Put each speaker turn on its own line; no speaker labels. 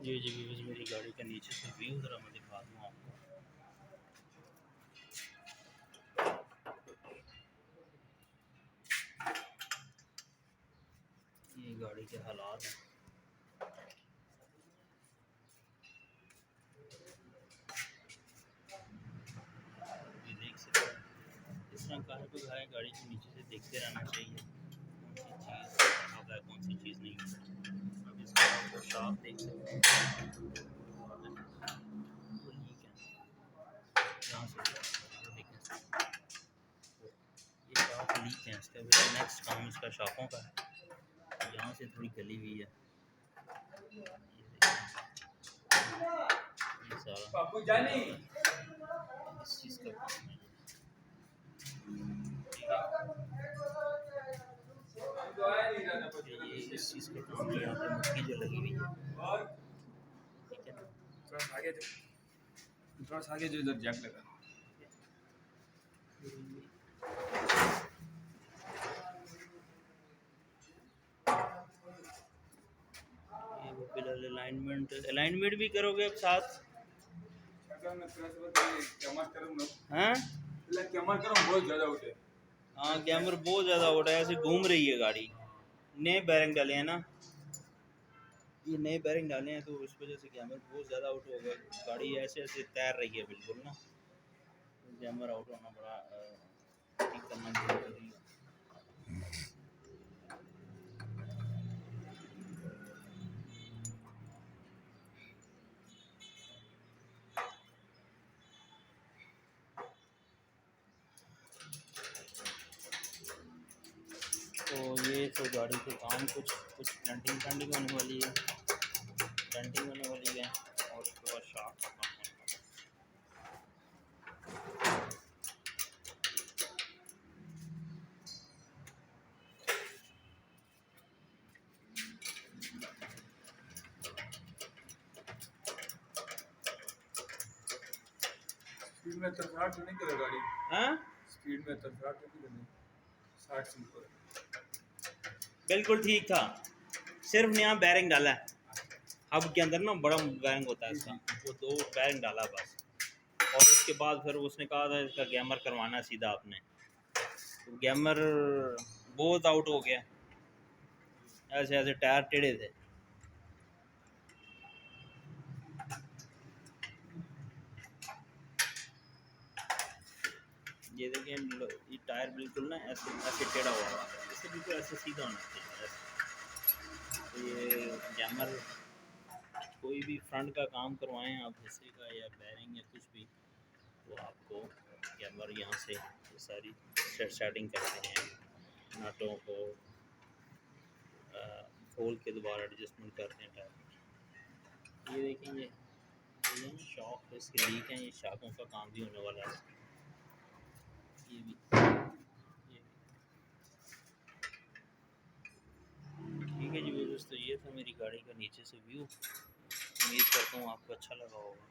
जी views, मेरी गाड़ी का नीचे से व्यू ज़रा मैं दिखा दूँ आपको। ये गाड़ी के हालात हैं। ये देख सकते हैं, इस तरह का है तो है, गाड़ी के नीचे से देखते रहना चाहिए कौन सी चीज़ होता है कौन सी चीज़ नहीं होता। अब इसका आपको शॉप देख सकते हैं, वो लीक है यहाँ से देखें, ये शॉप लीक है इसका। नेक्स्ट काम इसका शॉपों का है, यहाँ से थोड़ी गली हुई है। ये सारा इस चीज़ का काम है, ये इस चीज़ का काम है। यहाँ पे मुट्ठी जो लगी हुई है, ठीक है ना।
थोड़ा आगे जो इधर जैक लगा
ये वो फिलहाल अलाइनमेंट भी करोगे अब साथ? हाँ हाँ, कैमर बहुत ज़्यादा उठ है, ऐसे घूम रही है गाड़ी। नए बैरिंग डाले हैं ना, ये नए बैरिंग डाले हैं तो उस वजह से कैमर बहुत ज़्यादा आउट हो गया। गाड़ी ऐसे ऐसे तैर रही है बिल्कुल ना, कैमर आउट होना बड़ा ठीक करना जरूरी है। तो ये तो गाड़ी के काम कुछ पेंटिंग होने वाली है, पेंटिंग होने वाली है, और उसके बाद शॉप का काम होने वाला है।
स्पीड में तरफाट नहीं करे गाड़ी,
हाँ
स्पीड में तरफाट नहीं करनी, 60 सिंपल
बिल्कुल ठीक था, सिर्फ यहाँ बैरिंग डाला है। हब के अंदर ना बड़ा बैरिंग होता है इसका, वो 2 बैरिंग डाला बस, और उसके बाद फिर उसने कहा था इसका गैमर करवाना है सीधा आपने, तो गैमर बहुत आउट हो गया, ऐसे ऐसे टायर टेढ़े थे। ये देखिए, ये टायर बिल्कुल ना ऐसे ऐसे टेढ़ा हुआ है, ऐसे बिल्कुल ऐसे सीधा होना चाहिए ऐसे। तो ये गैमर, कोई भी फ्रंट का काम करवाएं आप, हिस्से का या बैरिंग या कुछ भी, तो आपको गैमर यहाँ से ये सारी सेटिंग करते हैं, नटों को खोल के दोबारा एडजस्टमेंट करते हैं टायर। ये देखेंगे, ये शॉक इसके लीक हैं, ये शॉकों का काम भी होने वाला है। ये भी ठीक है जी दोस्तों, ये था मेरी गाड़ी का नीचे से व्यू। उम्मीद करता हूँ आपको अच्छा लगा होगा।